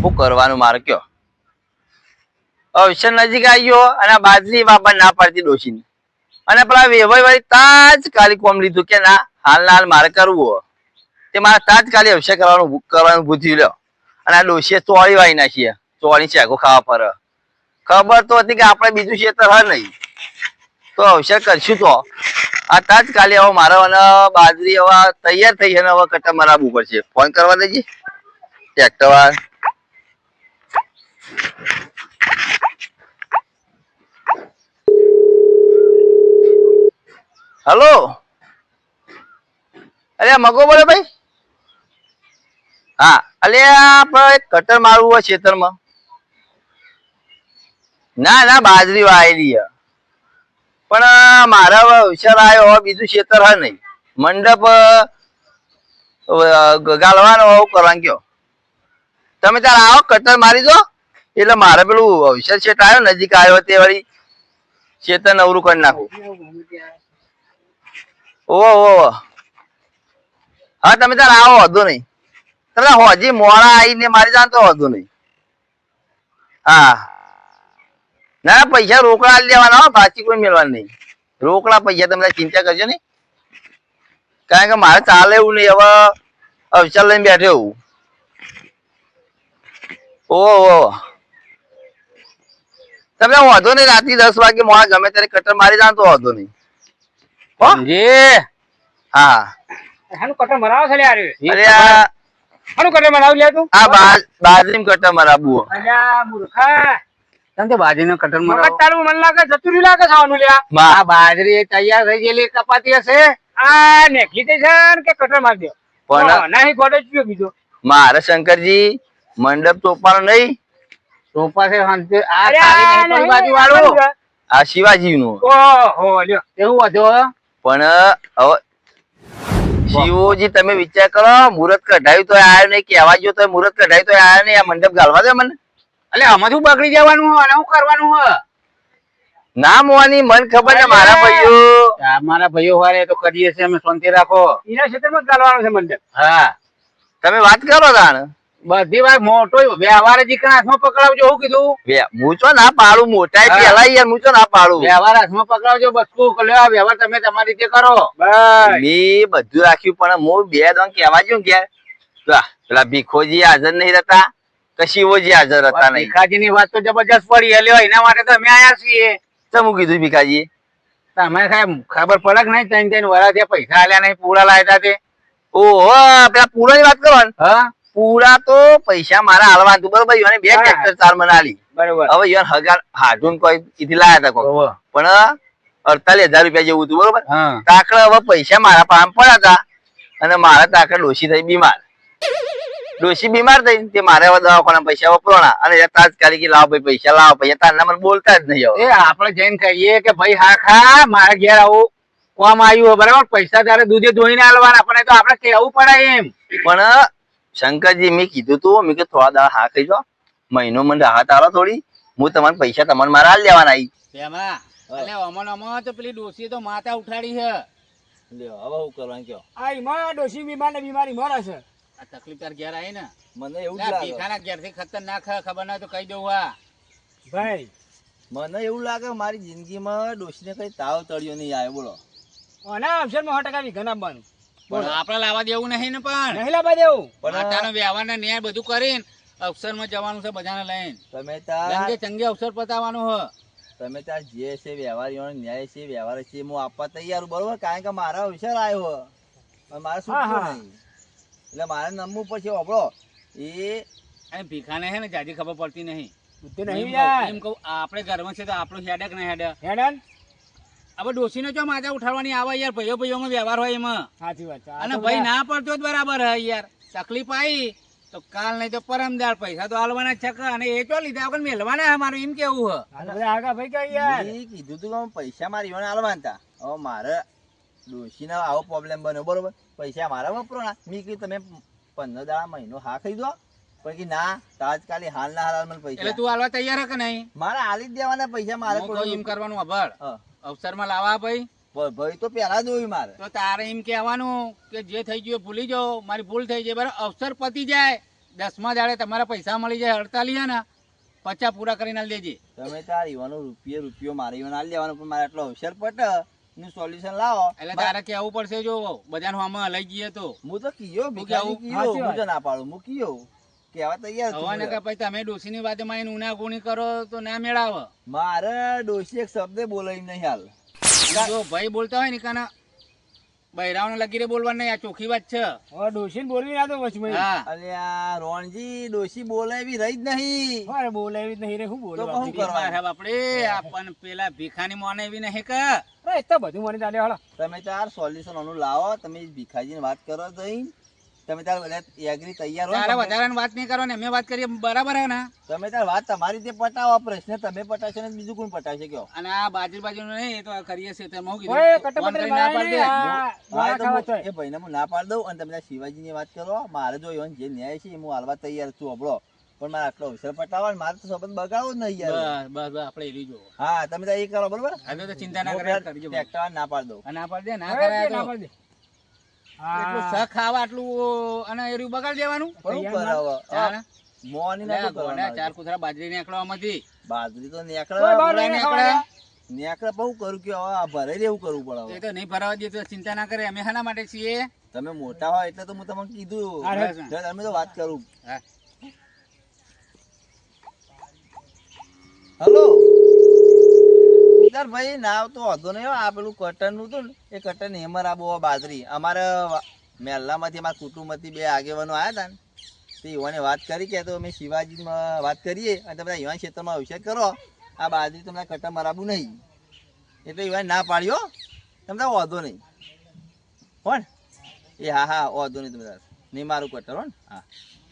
શું કરવાનું મારે કયો? અવસર નજીક આવ્યો અને બાજરી બાબા ના પાડતી ડોશીની, અને પેલા વેવાઈ વાળી તાજકાલી કોમ લીધું કે ના હાલ મારે કરવું તે મારે તાજકાલી અવસર કરવાનું ભૂતી લ્યો. અને આ ડોશીએ ચોળી વાળી નાખીએ, ચોળી ચેકો ખાવા પર ખબર તો હતી કે આપણે બીજું ખેતર હ નહીં તો અવસર કરશું. તો આ તાજકાલી હવે મારે બાજરી હવે તૈયાર થઈ છે ને હવે કટા મરાબવું પડશે. ફોન કરવા દેજે ટ્રેક્ટર વાળા. હલો, અરે મગો બોલે ભાઈ? હા, અલે આપડે કટર મારવું હોય ખેતરમાં. ના બાજરી વાયેલી પણ મારા અવસર આવ્યો બીજું ખેતર હ નહીં, મંડપ ગાળવાનો કરવાનું કયો. તમે તાર આવો કટર મારી દો એટલે મારે પેલું અવસર શેઠ આવ્યો નજીક આવ્યો તે વળી ખેતર નવરું કરી નાખું. ઓહો હા, તમે તાર આવો વાંધો નહીં. તમે હોજી મોડા આવીને મારી જાણ તો વાંધો નહીં. હા ના પૈસા રોકડા લેવાના, પાછી કોઈ મેળવાનું નહીં. રોકડા પૈસા તમે ચિંતા કરજો નહીં, કારણ કે મારે ચાલે એવું નહીં. હવે અવસર લઈને બેઠે એવું. ઓહો તમે વાંધો નહીં, રાત્રે 10 વાગે મોડા ગમે ત્યારે કટર મારી જાણ તો વાંધો નહીં. હા કટર મરાવ છે યાર. અરે આ કટર મરાવ લે તું. આ બાજરી કટર મરાબુ. અલ્યા મૂર્ખા, તમ તો બાજરીનો કટર મરાવ. તારું મન લાગે જતુરી લાગે ખાવાનું લ્યા. આ બાજરી તૈયાર થઈ ગયેલી કપાતી હશે. આ નેકલી તે છે કે કટર માર દે પણ નહીં ગોડો જ બીજો. મારે શંકરજી મંડપ તોપવાનો નહીં. સોપા છે આ ખાલી નહીં બાજુ વાળું. આ શિવાજી નું. ઓહો લ્યો એવું હતું. પણ હવે શિવજી તમે વિચાર કરો, મુહૂર્ત કઢાયું તો આવ્યો નહીં, કહેવા ગયો તો મુહૂર્ત કઢાયું તો આવ્યો નહીં. આ મંડપ ગાળવા દે મને. એટલે આમાં શું બગડી જવાનું અને શું કરવાનું હ? ના મોવાની મન ખબર ને મારા ભાઈઓ. મારા ભાઈઓ વાળે તો કરીએ છીએ અમે, શાંતિ રાખો. એના ક્ષેત્રમાં ગાળવાનો છે મંડપ. હા તમે વાત કરો તાણ. બધી વાત મોટો વ્યવહાર જીકણા હાથમાં પકડાવજો. શું કીધું? હું છો ના પાડું, મોટા પેલા યાર હું છો ના પાડું. વ્યવહાર હાથમાં પકડાવજો. બસકું લ્યો, વ્યવહાર તમે તમારી રીતે કરો. મેં બધું રાખ્યું પણ હું બે દોન કેવા જો કે પેલા ભીખોજી હાજર નહીં રહેતા કે શિવોજી હાજર હતા નહીં. ભીખાજી ની વાત તો જબરજસ્ત પડી લ્યો, એના માટે તો અમે આયા છીએ. શું કીધું ભીખાજી? તમે ખબર પડે કે નહીં? ત્રણ વરા ત્યાં પૈસા આલ્યા નહીં, પૂરા લાવ્યા તે. ઓહો પેલા પૂરા ની વાત કરો ને. હા પૂરા તો પૈસા મારા હાલવા હતું બરોબર. યોને બે ટ્રેક્ટર 4 મને આલી બરોબર. હવે યોન હગાર હાડુન કોઈ કીધી લાયા હતા કોઈ પણ 48,000 રૂપિયા જેવું હતું બરોબર. તાકડા હવે પૈસા મારા પાસે પડ્યા હતા અને મારા તાકડા ડોશી થઈ બીમાર. ડોશી બીમાર થઈ તે મારે હવે દવાખાના પૈસા વપરાણા અને તાત્કાલિક લાવો ભાઈ પૈસા લાવો પૈસા. તારના મને બોલતા જ નહીં. એ આપણે જઈને કહીએ કે ભાઈ હા ખા મારા ઘેર આવું કોમ આવ્યું બરાબર, પૈસા તારે દૂધે ધોઈને આલવાના, પણ તો આપણે કેવું પડે એમ. પણ શંકરજી મેં કીધું તું મેં કે થોડા દાડા હા ખાઈ જો, મહિનો મને રાહત આલો થોડી, હું તમારા પૈસા તમારે મારા હાલ લેવાના. આવી તો પેલી ડોસી તો માતા ઉઠાડી છે. હવે હું કરવાનું કયો? આ ઈમાં ડોશી બીમાર ને બીમારી મરે છે. આ તકલીફ તાર ઘેર આવી ને મને એવું જ લાગે. ભીખાના ઘેર થી ખતરનાક ખબર ના તો કહી દઉં. હા ભાઈ મને એવું લાગે મારી જિંદગીમાં ડોશીને કઈ તાવ તળિયો નહીં આવ્યો. બોલો ઓના અવસરમાં 100% વિઘન આપવાનું. પણ આપડે લાવવા દેવું નહીં ને. પણ નહીં લાવવા દેવું. માતાનો વ્યવહાર ને ન્યાય બધું કરીને અવસર માં જવાનું છે બધાને લઈને. તમે તાર રંગે ચંગે અવસર પતાવવાનું હ. તમે તાર જે છે વ્યવહારીઓ ન્યાય છે વ્યવહાર છે હું આપવા તૈયાર બરોબર, કારણ કે મારા અવસર આવ્યો મારે શું નહીં એટલે મારે નમવું પછી ઓબળો એ ભીખાને હે ને જાજી ખબર પડતી નહીં. બુદ્ધિ નહીં યાર. એમ કહું આપણે ઘરમાં છે તો આપણું હેડક ને હેડક હેડન હવે ડોસીને જો માથા ઉઠાડવાની આવે યાર. ભાઈઓ ભાઈઓમાં વ્યવહાર હોય એમાં. સાચી વાત છે. અને ભાઈ ના પડતો જ બરાબર હે યાર. તકલીફ આવી તો કાલ નહીં તો પરમદાર પૈસા તો હાલવાના જ છે અને એ તો લીધા વગર મેલવાના હે. મારું એમ કેવું હે. આગા ભાઈ કઈ યાર કીધું તું પૈસા મારી યોને હાલવાના હતા. હવે મારે ડોશીને આવો પ્રોબ્લેમ બન્યો બરોબર, પૈસા મારા વપરો ના. મેં કીધું તમે 15 દાડા મહિનો હા ખાઈ દો પછી ના તાજકાલી હાલ ના હાલ મને પૈસા. એટલે તું હાલવા તૈયાર હે કે નહીં? મારે હાલી જ દેવાના પૈસા. મારે એમ કરવાનું અભળ અવસરમાં લાવવા ભાઈ. ભાઈ તો પેલા જોયું મારે. તો તારે એમ કહેવાનું કે જે થઈ ગયું ભૂલી જાઓ, મારી ભૂલ થઈ જાય બરાબર. અવસર પતી જાય 10મા દાડે તમારા પૈસા મળી જાય 48 ને 50 પૂરા કરીને આલી દેજે. તમે તાર ઈવાનો રૂપિયો મારે ઈવાનો આલી દેવાનો, પણ મારે આટલો અવસર પટે નું સોલ્યુશન લાવો. એટલે તારે કેવું પડશે જો બધાને આમાં લઈ જઈએ તો. હું તો કીયો હું ભીખાજી કેવું? કીયો, સાચી હું વાત. તો ના પાડું, હું કીયો કેવા તૈયાર છું. હવા ને કે પછી તમે ડોશીની વાતમાં આઈને ઉના ગુણી કરો તો ના મેળાવ. મારે ડોશી એક શબ્દ બોલાય નહીં હાલ. જો ભાઈ બોલતા હોય ને કાના બૈરાવને લગીરે બોલવા નહીં, આ ચોખ્ખી વાત છે. હવે ડોશીને બોલવી ના તો વચમાં. હા અલે આ રોણજી ડોશી બોલાય એવી રહી જ નહીં. મારે બોલાવી જ નહીં રે, શું તો બોલવા કહું. આપણી? કરવાનું. આપણે આપણને પેલા ભીખાની મોને એવી નહીં કે અરે એ તો બધું મને ચાલે હાલો. તમે તાર સોલ્યુશન આનું લાવો. તમે ભીખાજીને વાત કરો જઈ. તમે તાર એગ્રી તૈયાર હો. તારે વધારાની વાત નહીં કરો ને અમે વાત કરીએ બરાબર હે ને. તમે તાર વાત તમારી રીતે પટાવો. પ્રશ્ન તમે પટાશો ને બીજું કોણ પટાશે કયો? અને આ બાજુ નહીં એ તો કરીએ છીએ તેમ હું ઓય, કીધું કટપટ ફોન કરીને ના મારે પાડી દે. નહીં, આ મારે ગોળા તો ખાવા તોય. એ ભાઈને હું ના પાડી દઉં અને તમે તાર શિવાજીની વાત કરો. મારે જો એનો જે ન્યાય છે એ હું હાલવા તૈયાર છું. હબળો પણ મારે આટલો અવસર પટાવો ને મારે તો સંબંધ બગાડવો જ નહીં યાર. બસ બસ બસ આપણે એવી જો હા તમે તાર એ કરો બરોબર. હવે તો ચિંતા ના કરે કરજો. ટ્રેક્ટર ના પાડી દઉં. અને ના પાડી દે ના હવે કરે ના તો પાડી દે. એટલું હા. શખ ખાવા આટલું અને એરું બગાડ દેવાનું. પણ હું તૈયાર કરાવો? ચાલ. મોની લે, ના ગોળા ચાર કુતરા બાજરી નીકળવામાંથી બાજરી તો કોઈ નેકળે બહાર લઈને નીકળે. ખાવા નેકળે બહુ કરું કે હવે આ ભરાઈ રહેવું કરવું પડે હવે. એ તો નહીં ભરાવા દે તો ચિંતા ના કરે અમે શાના માટે છીએ. તમે મોટા હોય એટલે તો હું તમને કીધું. અરે. જો તમે તો વાત કરું. હા. હલો ભાઈ નાવ તો વાંધો નહીં હો. આ પેલું કટન નું હતું ને એ કટન હેમર આબો બાજરી અમારે મહેલામાંથી અમારા કુટુંબમાંથી બે આગેવાનો આવ્યા હતા ને તે યુવાને વાત કરી કે તો અમે શિવાજીમાં વાત કરીએ અને તમે યુવાન ક્ષેત્રમાં અભિષેક કરો. આ બાજરી તમને કટન મરાબું નહીં એટલે યુવાન ના પાડ્યો. તમે વાંધો નહીં કોણ એ હા હા વાંધો નહીં તમે નહીં મારું કટર હો ને. હા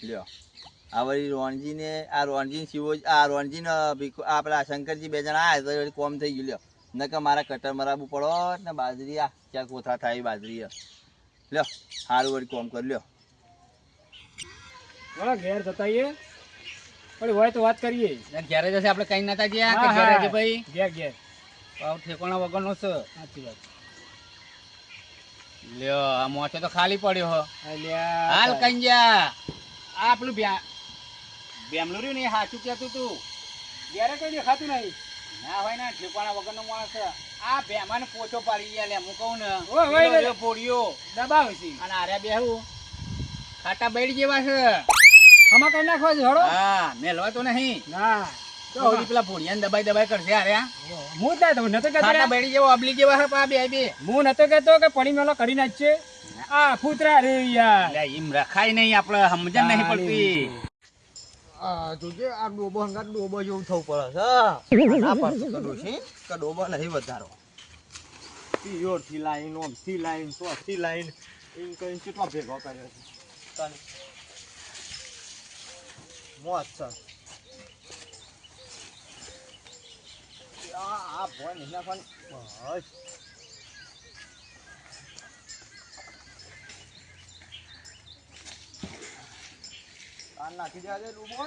લ્યો આ વળી રોણજીને આ રોણજી શિવો આ રોણજીને આપણા શંકરજી બે જણા આવ્યા તો વળી કોમ થઈ ગયું. લ્યો નકર મારા કટર મરાબું પડો ને બાજરી આ ચાર કોથળા થાય બાજરી લ્યો સારું વળી કોમ કરી લ્યો. બોલો, ઘેર જતા આવીએ. પણ હોય તો વાત કરીએ. ઘેરે જશે આપણે કઈ નતા ગયા કે હા, ઘેરે હા. છે ભાઈ ઘેર ઘેર. ઠેકોણા વગરનો છે. સાચી વાત. લ્યો આ મોચો તો ખાલી પડ્યો હો. અલ્યા, હાલ કઈ ગયા આ પેલું બેમલું રહ્યું ને એ સાચું કહેતું તું. ઘેરે કઈ દેખાતું નહીં. ના હોય ને ઠેકોણા વગરનો માણસ છે. આ બેમાને પોછો પાડી ગયા લે હું કહું ને ઓય, ઓય, પેલો ઓય. રહ્યો પોળિયો દબાવે છે. અને આર્યા બેહું ખાટા બેડી જેવા છે. આમાં કઈ નાખવા છે હળો? હા મેલવા તો નહીં ના. તો હજી પેલા ભોળિયાને દબાઈ કરશે આર્યા. હું જ ના તો નતો કહેતો ખાટા રે. બેડી જેવો અબલી જેવા છે પા બે હું નતો કહેતો કે પડી મેલો કરી નાખશે. આ ફૂતરા રે યાર. લે એમ રખાય નહીં આપણે સમજણ નહીં પડતી. જોજે આ ડોબો હંગાત ડોબો જેવું થવું પડે છે. આ પડશે તો ડોશી કે ડોબો નહીં વધારો. પિયોરથી લાઈન ઓમથી લાઈન ચોથી લાઈન એમ કરીને કેટલા ભેગો કર્યો છે મોત છે આ ભોય નહીં નાખવાની બસ આ નાખી દેવા દે ડૂબો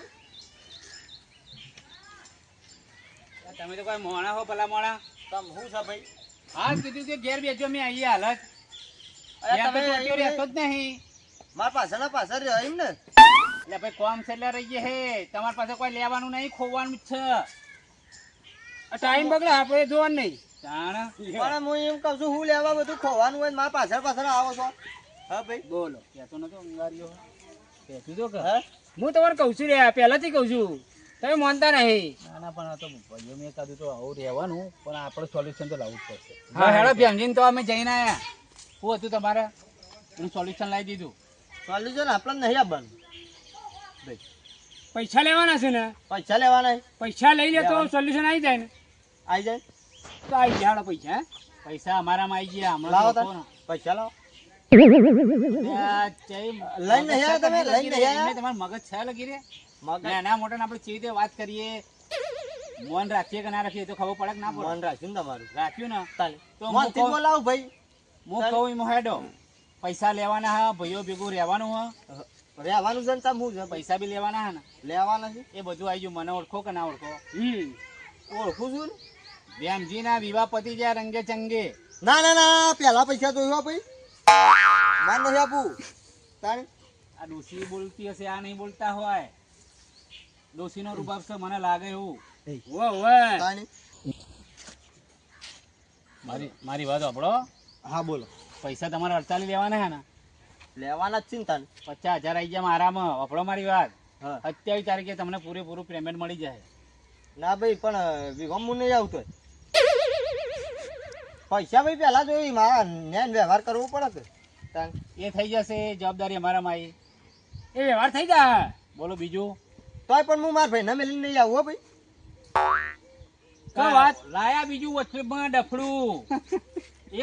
તમે તો કોઈ મોણા હો ભલા મોણા. તમ શું છે ભાઈ હા કીધું કે ઘેર બેઠો મેં આવીએ હાલત. અરે ત્યાં તો તમે ટોટિયો રહેતો જ નહીં. મારા પાછળ પાછળ રહ્યો એમ ને. એટલે ભાઈ કોમ છે એટલે રહી હે તમારી પાસે કોઈ લેવાનું નહીં ખોવાનું જ છે. ટાઈમ બગડે આપણે જોવાનું નહીં. જાણ પણ હું એમ કહું છું હું લેવા બધું ખોવાનું હોય ને મારા પાછળ પાછળ આવો છો. હા ભાઈ બોલો કહેતો નતો અંગારીઓ કહેતું તો કે હું તમારે કહું છું રે, પહેલાથી કહું છું. તમે માનતા નહીં. ના ના પણ આ તો ભાઈઓ મેં કીધું તો આવું રહેવાનું પણ આપણે સોલ્યુશન તો લાવવું જ પડશે. હા, હા હેડો ભેમજીને તો અમે જઈને આયા. શું હતું તમારે હું સોલ્યુશન લાવી દીધું. સોલ્યુશન આપણે નહીં આપવાનું. પૈસા લેવાના છે ને? પૈસા લેવાના પૈસા લઈ લે તો સોલ્યુશન આવી જાય ને. આવી જાય તો આવી જાય હાલો પૈસા. હે? પૈસા અમારામાં આવી ગયા હમણાં લાવો તો તાર. કહો ને. પૈસા લાવો. આ ચઈ- લઈને નહીં આવ્યા તમે? મગજ લઈને નહીં આવ્યા? એમને તમારું મગજ છે લગી રે મગજ નાના મોટા આપણે કેવી રીતે વાત કરીએ મન રાખીએ કે ના રાખીએ તો ખબર પડે કે ના પડે. મન રાખ્યું ને તમારું. રાખ્યું ને તાલે. તો હું મનથી કહું- બોલાવું ભાઈ. હું કહું એમ હેડો પૈસા લેવાના હા ભાઈઓ ભેગું રહેવાનું હા રહેવાનું છે ને તાર હું છે પૈસા બી લેવાના હા ને લેવાના છે. એ બધું આવી ગયું મને ઓળખો કે ના ઓળખો. ઓળખું છું ને. બેમજી ના વિવાહ પતી જાય રંગે ચંગે. ના ના ના પેલા પૈસા જોયું ભાઈ. માર નથી આપું તારે આ ડોશી બોલતી હશે, આ નહીં બોલતા હોય. ડોશીનો રૂબાબ છે મને લાગે એવું. તાણી મારી વાત સાંભળો. હા બોલો. પૈસા તમારે 48 લેવાના હે ને? લેવાના જ છે ને તાન. 50,000 આવી ગયા મારામાં. વાપરો મારી વાત. હા 27 તારીખે તમને પૂરેપૂરું પેમેન્ટ મળી જાય. ના ભાઈ પણ વિગમ હું નહીં આવતો પૈસા ભાઈ પહેલા જોઈ મારા ન્યાન વ્યવહાર કરવો પડે કે તાન. એ થઈ જશે, જવાબદારી અમારામાં આવી. એ વ્યવહાર થઈ જાય. બોલો બીજું. તોય પણ હું મારા ભાઈને મેલીને નહીં આવું હો ભાઈ. શું વાત? લાયા બીજું વચમાં ડફડું.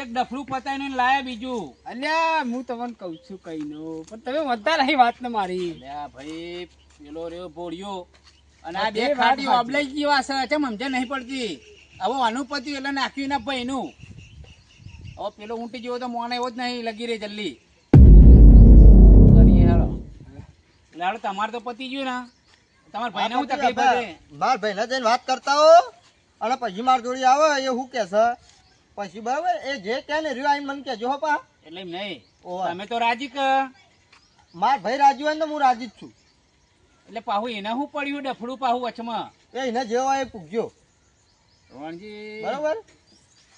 એક ડફડું પતાવીને લાયા બીજું. અલ્યા હું તમને કઉ છું કઈ નો પણ તમે વધતા નહીં વાત ને મારી. અલ્યા ભાઈ પેલો રહ્યો ભોળિયો અને આ એ બે વાત ખાટી સાચી. ઓબલાઈ જેવા છે. ચમ સમજણ નહીં પડતી. હવે આનું પત્યું એટલે નાખ્યું ના ભાઈનું. હવે પેલો ઊંટી જેવો તો મોને એવો જ નહીં લગી રહી જલ્દી. કરીએ હેડો. એટલે હેડો તમારે તો પતી ગયું ને. તમારા ભાઈને હું તકલીફ પડે? મારા ભાઈને જઈને વાત કરતા હો અને પછી માર જોડી આવે એ શું કે છે પછી બરાબર એ જે કે ને રહ્યું આઈને મને કહેજો હો પા. એટલે એમ નહીં. ઓવે. તમે તો રાજી ક. માર ભાઈ રાજી હોય ને તો હું રાજી જ છું. એટલે પાહુ એને શું પડ્યું ડફડું પાહુ વચમાં? એ એને જે હોય એ પૂછજો રોહનજી બરાબર.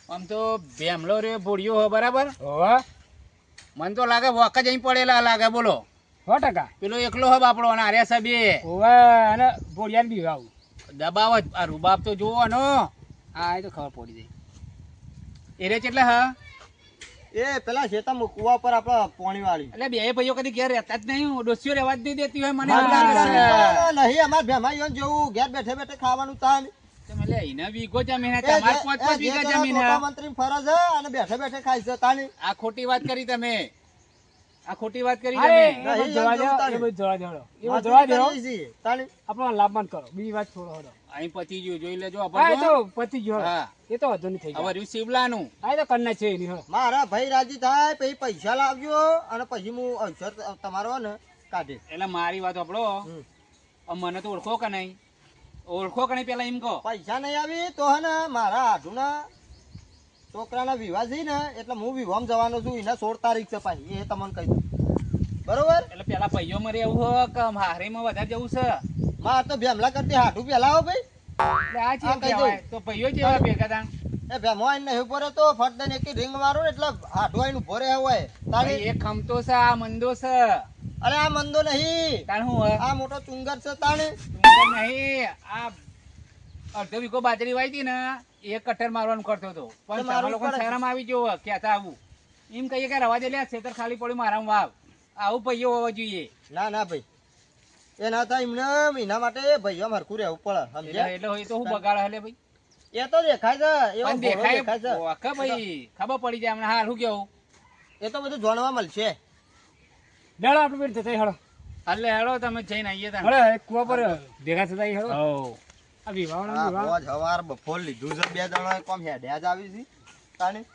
આમ તો ભેમલો રે ભોળિયો હો બરાબર. હોવા મને તો લાગે વોક જ અહીં પડેલા લાગે. બોલો 100%. પેલો એકલો હો બાપડો અને આર્યા સાહેબ હોવા અને બોડિયાને બી આવું. દબાવ જ. આ રૂબાબ તો જોવો નો. આ તો ખબર પડી જાય. એરે કેટલા હા? એ પેલા શેતા કુવા પર આપડા પોણી વાળી એટલે બે ભાઈઓ કદી ઘેર રહેતા જ નહીં. ડોસીઓ રહેવા જ નહીં દેતી હોય મને માર એવું લાગે છે. નહીં અમાર ભેમાઈઓ જેવું ઘેર બેઠે બેઠે ખાવાનું તાન. તમે લે એના વીઘો જમીન હે, એ જે- તમારે 5-5 એ જે વીઘા પેલા જમીન હે. ટોપા મંત્રીની ફરજ હે અને બેઠે બેઠે ખાય છે તાની. આ ખોટી વાત કરી તમે. આ ખોટી વાત કરી અરે તમે. એ બધું જવા દો, એ બધું જવા દો. એ બધું મજૂરી જવા દો. કરીએ છીએ તાની. આપણો લાભવાન કરો બીજી વાત છોડો હડો. અહીં પતી ગયું જોઈ લેજો હા એ આપણે. તો પતી ગયો હળો. હા. એ તો વધુ નહીં થઈ હવે ગયો. રહ્યું શિવલાનું. આ તો કરના છે એની હળો. મારા ભાઈ રાજી થાય પછી પૈસા લાવજો અને પછી હું અવસર તમારો ને કાઢે. એટલે મારી વાત સાંભળો. હમ. મને તો ઓળખો કે નહીં? ઓળખો કે નહીં પેલા એમ કહો. પૈસા નહીં આવી તો હે ને મારા આઢુના છોકરાના વિવાહ છે ને એટલે હું વિવાહમાં જવાનો છું. એના 16 તારીખ છે પાછી એ તમને કહી દઉં બરોબર. એટલે પેલા ભાઈઓ મરે એવું હો કે હારીમાં વધારે જવું છે? માર તો ભેમલા કરતી હાડું પેલા હો ભાઈ. એટલે આ છે હા, કહી કહેવાય. દઉં. તો ભાઈઓ જેવા ભેગા તા. એ ભેમો આઈને નહીં ઉભો રહે તો ફટ દઈને એક રિંગ મારો ને એટલે હાડું આઈને ઉભો રહે હોય તાણી. ભાઈ, એક ખમતો છે આ મંદો છે. અરે આ મંદો નહીં, તાણ હું હે? આ મોટો ચુંગર છે તાણી. ડુંગર નહીં. આ અડધો વીઘો બાજરી વાઈ હતી ને એક કટ્ટર મારવાનું કરતો હતો. પણ તો મારવું તમારા લોકોને પડે. શરમ આવી ગયો કહેતા આવું. એમ કહીએ કે રવા દે લે ખેતર ખાલી પડ્યું મારામાં વાવ. આવું ભાઈઓ હોવા જોઈએ. ના ના ભાઈ એ ના થાય એમને એના માટે ભાઈઓ હરખું રહેવું પડે એટલે સમજ્યા. એટલે હોય તો હું બગાડ હલે ભાઈ. એ તો દેખાય છે એવો પણ ઘોડો દેખાય દેખાય છે. ઓકે ભાઈ ખબર પડી જાય હમણાં. હા શું કેવું? એ તો બધું જાણવા મળશે. લેડો આપણે બેન જતા હળો. એટલે હેડો તમે જઈને આવીએ તા. હળો એક કુવા પર ભેગા થતા હળો. હઉ. આ વિવાહનો આ વિવાહ. બોજ હવાર બફોર લીધું છે બે જણા કોમ હેડ્યા જ આવી છે તાણી.